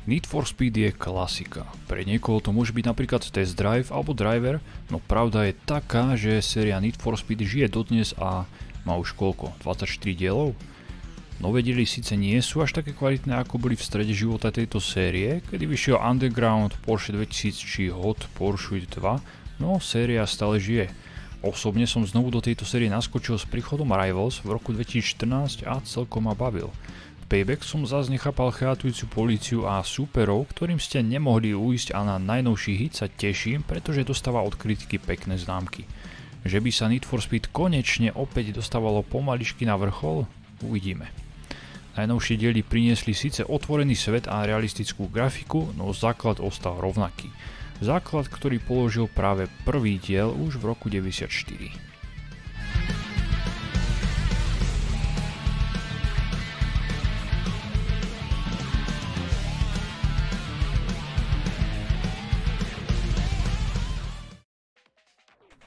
Need for Speed je klasika. Pre niekoho to môže byť napríklad Test Drive alebo Driver, no pravda je taká, že séria Need for Speed žije dodnes a má už koľko? 24 dielov? Nové diely síce nie sú až také kvalitné, ako boli v strede života tejto série, kedy vyšiel Underground, Porsche 2000 či Hot Pursuit 2, no séria stále žije. Osobne som znovu do tejto série naskočil s príchodom Rivals v roku 2014 a celkom ma bavil. Payback som zase nechápal chatrujúcu políciu a súperov, ktorým ste nemohli uísť, a na najnovší hit sa teším, pretože dostáva od kritiky pekné známky. Že by sa Need for Speed konečne opäť dostávalo pomaličky na vrchol? Uvidíme. Najnovšie diely priniesli síce otvorený svet a realistickú grafiku, no základ ostal rovnaký. Základ, ktorý položil práve prvý diel už v roku 1994.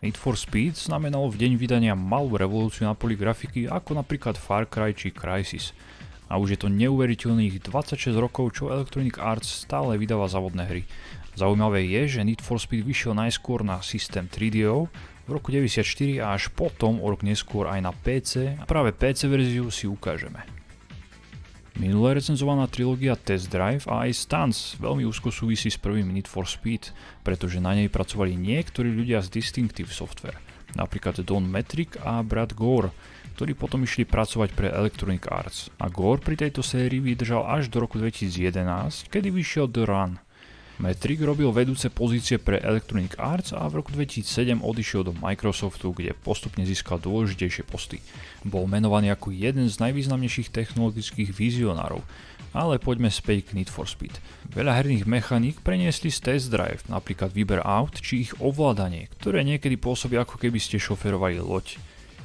Need for Speed znamenalo v deň vydania malú revolúciu na poli grafiky, ako napríklad Far Cry či Crysis. A už je to neuveriteľných 26 rokov, čo Electronic Arts stále vydáva závodné hry. Zaujímavé je, že Need for Speed vyšiel najskôr na systém 3DO v roku 1994 a až potom o rok neskôr aj na PC, a práve PC verziu si ukážeme. Minulé recenzovaná trilógia Test Drive a aj Stunts veľmi úzko súvisí s prvým Need for Speed, pretože na nej pracovali niektorí ľudia z Distinctive Software, napríklad Don Metric a Brad Gore, ktorí potom išli pracovať pre Electronic Arts. A Gore pri tejto sérii vydržal až do roku 2011, kedy vyšiel The Run. Metric robil vedúce pozície pre Electronic Arts a v roku 2007 odišiel do Microsoftu, kde postupne získal dôležitejšie posty. Bol menovaný ako jeden z najvýznamnejších technologických vizionárov. Ale poďme späť k Need for Speed. Veľa herných mechaník preniesli z Test Drive, napríklad výber aut či ich ovládanie, ktoré niekedy pôsobia, ako keby ste šoferovali loď.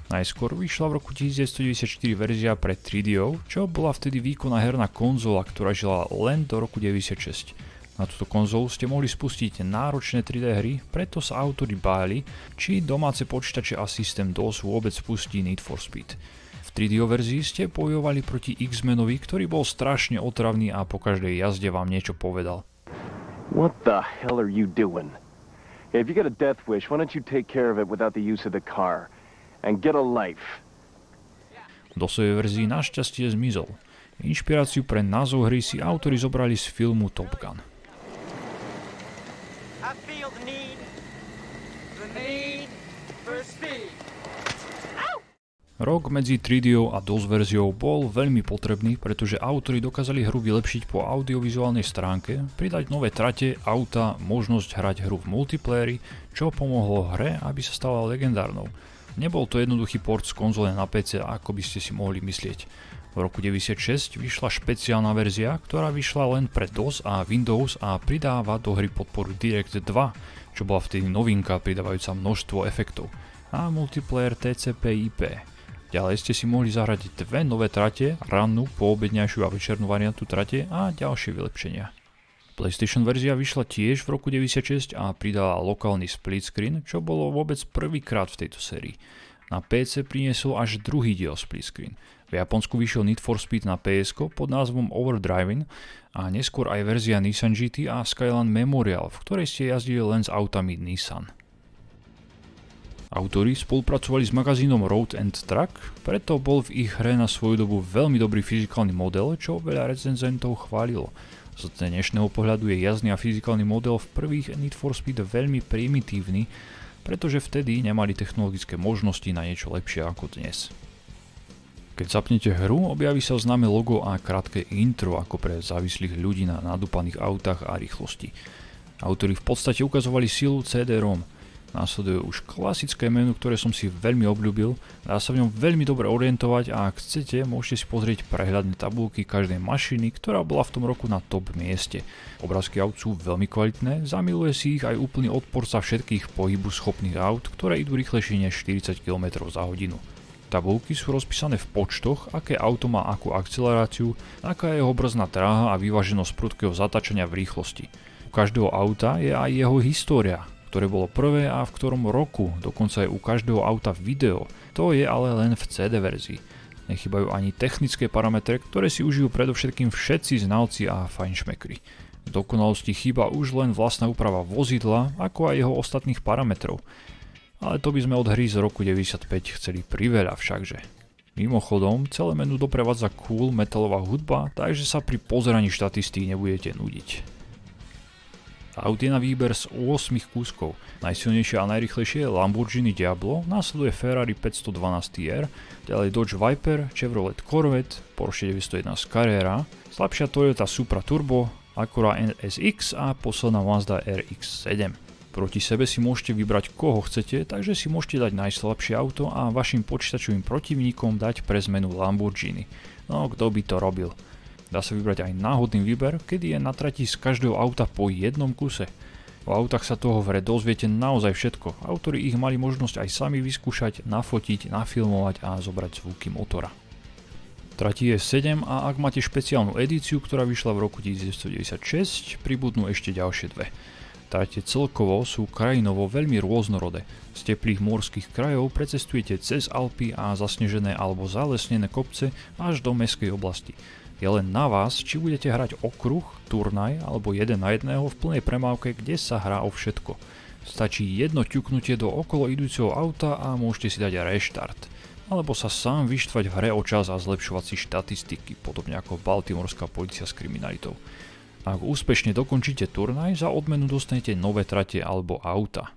Najskôr vyšla v roku 1994 verzia pre 3DO, čo bola vtedy výkonná herná konzola, ktorá žila len do roku 96. Na túto konzolu ste mohli spustiť náročné 3D hry, preto sa autori báli, či domáce počítače a systém DOS vôbec spustí Need for Speed. V 3DO verzii ste bojovali proti X-menovi, ktorý bol strašne otravný a po každej jazde vám niečo povedal. What the hell are you doing? If you got a death wish, why don't you take care of it without the use of the car? And get a life. Do svojej verzii našťastie zmizol. Inšpiráciu pre názov hry si autori zobrali z filmu Top Gun. Rok medzi 3DO a DOS verziou bol veľmi potrebný, pretože autori dokázali hru vylepšiť po audiovizuálnej stránke, pridať nové trate, auta, možnosť hrať hru v multiplayeri, čo pomohlo hre, aby sa stala legendárnou. Nebol to jednoduchý port z konzole na PC, ako by ste si mohli myslieť. V roku 1996 vyšla špeciálna verzia, ktorá vyšla len pre DOS a Windows a pridáva do hry podporu Direct 2, čo bola vtedy novinka pridávajúca množstvo efektov, a multiplayer TCP/IP. Ďalej ste si mohli zahrať dve nové trate, rannú, poobedňajšiu a večernú variantu trate a ďalšie vylepšenia. PlayStation verzia vyšla tiež v roku 1996 a pridala lokálny split screen, čo bolo vôbec prvýkrát v tejto sérii. Na PC priniesol až druhý diel split screen. V Japonsku vyšiel Need for Speed na PS pod názvom Overdriving a neskôr aj verzia Nissan GT a Skyline Memorial, v ktorej ste jazdili len s autami Nissan. Autori spolupracovali s magazínom Road and Track, preto bol v ich hre na svoju dobu veľmi dobrý fyzikálny model, čo veľa recenzentov chválilo. Z dnešného pohľadu je jazdný a fyzikálny model v prvých Need for Speed veľmi primitívny, pretože vtedy nemali technologické možnosti na niečo lepšie ako dnes. Keď zapnete hru, objaví sa známe logo a krátke intro ako pre závislých ľudí na nadúpaných autách a rýchlosti. Autori v podstate ukazovali silu CD-ROM. Následuje už klasické menu, ktoré som si veľmi obľúbil, dá sa v ňom veľmi dobre orientovať a ak chcete, môžete si pozrieť prehľadné tabulky každej mašiny, ktorá bola v tom roku na top mieste. Obrázky aut sú veľmi kvalitné, zamiluje si ich aj úplný odporca všetkých pohybu schopných aut, ktoré idú rýchlejšie než 40 km za hodinu. Tabulky sú rozpísané v počtoch, aké auto má akú akceleráciu, aká je jeho brzdná dráha a vyváženosť prudkého zatáčania v rýchlosti. U každého auta je aj jeho história, ktoré bolo prvé a v ktorom roku, dokonca je u každého auta video. To je ale len v CD verzii. Nechybajú ani technické parametre, ktoré si užijú predovšetkým všetci znalci a fajnšmekri. V dokonalosti chýba už len vlastná úprava vozidla, ako aj jeho ostatných parametrov. Ale to by sme od hry z roku 95 chceli priveľa všakže. Mimochodom, celé menu doprevádza cool metalová hudba, takže sa pri pozeraní štatistík nebudete nudiť. Aut je na výber z 8 kúskov. Najsilnejšie a najrýchlejšie je Lamborghini Diablo, následuje Ferrari 512 TR, ďalej Dodge Viper, Chevrolet Corvette, Porsche 911 Carrera, slabšia Toyota Supra Turbo, Acura NSX a posledná Mazda RX-7. Proti sebe si môžete vybrať koho chcete, takže si môžete dať najslabšie auto a vašim počítačovým protivníkom dať pre zmenu Lamborghini. No kto by to robil? Dá sa vybrať aj náhodný výber, kedy je na trati z každého auta po jednom kuse. O autách sa toho v hre dozviete naozaj všetko. Autori ich mali možnosť aj sami vyskúšať, nafotiť, nafilmovať a zobrať zvuky motora. Trati je 7 a ak máte špeciálnu edíciu, ktorá vyšla v roku 1996, pribudnú ešte ďalšie dve. Trate celkovo sú krajinovo veľmi rôznorodé. Z teplých morských krajov precestujete cez Alpy a zasnežené alebo zalesnené kopce až do mestskej oblasti. Je len na vás, či budete hrať okruh, turnaj alebo 1 na 1 v plnej premávke, kde sa hrá o všetko. Stačí jedno ťuknutie do okolo idúceho auta a môžete si dať reštart. Alebo sa sám vyštvať v hre o čas a zlepšovať si štatistiky, podobne ako baltimorská polícia s kriminalitou. Ak úspešne dokončíte turnaj, za odmenu dostanete nové trate alebo auta.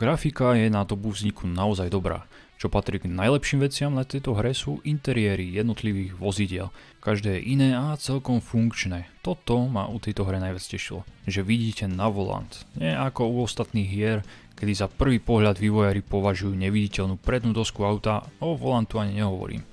Grafika je na dobu vzniku naozaj dobrá. Čo patrí k najlepším veciam na tejto hre sú interiéry jednotlivých vozidiel. Každé je iné a celkom funkčné. Toto ma u tejto hre najviac tešilo, že vidíte na volant. Nie ako u ostatných hier, kedy za prvý pohľad vývojári považujú neviditeľnú prednú dosku auta, o volantu ani nehovorím.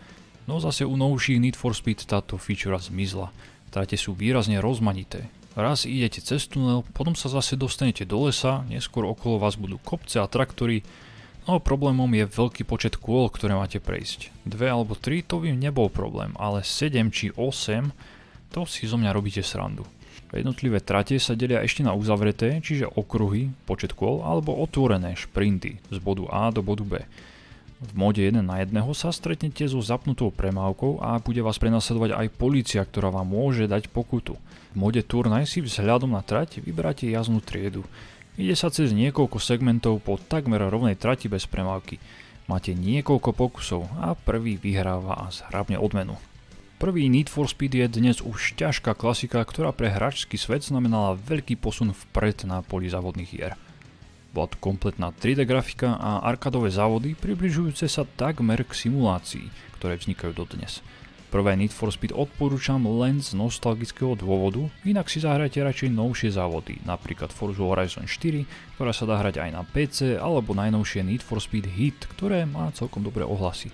No zase u novších Need for Speed táto feature zmizla. Trate sú výrazne rozmanité. Raz idete cez tunel, potom sa zase dostanete do lesa, neskôr okolo vás budú kopce a traktory. No problémom je veľký počet kôl, ktoré máte prejsť. 2 alebo 3 to by nebol problém, ale 7 či 8 to si zo mňa robíte srandu. Jednotlivé trate sa delia ešte na uzavreté, čiže okruhy, počet kôl, alebo otvorené šprinty z bodu A do bodu B. V móde 1 na 1 sa stretnete so zapnutou premávkou a bude vás prenasledovať aj polícia, ktorá vám môže dať pokutu. V móde turnaj si vzhľadom na trať vyberáte jazdnú triedu. Ide sa cez niekoľko segmentov po takmer rovnej trati bez premávky. Máte niekoľko pokusov a prvý vyhráva a zhrabne odmenu. Prvý Need for Speed je dnes už ťažká klasika, ktorá pre hráčsky svet znamenala veľký posun vpred na poli závodných hier. Bola tu kompletná 3D grafika a arkadové závody približujúce sa takmer k simulácii, ktoré vznikajú dodnes. Prvé Need for Speed odporúčam len z nostalgického dôvodu, inak si zahrajte radšej novšie závody, napríklad Forza Horizon 4, ktorá sa dá hrať aj na PC, alebo najnovšie Need for Speed Heat, ktoré má celkom dobré ohlasy.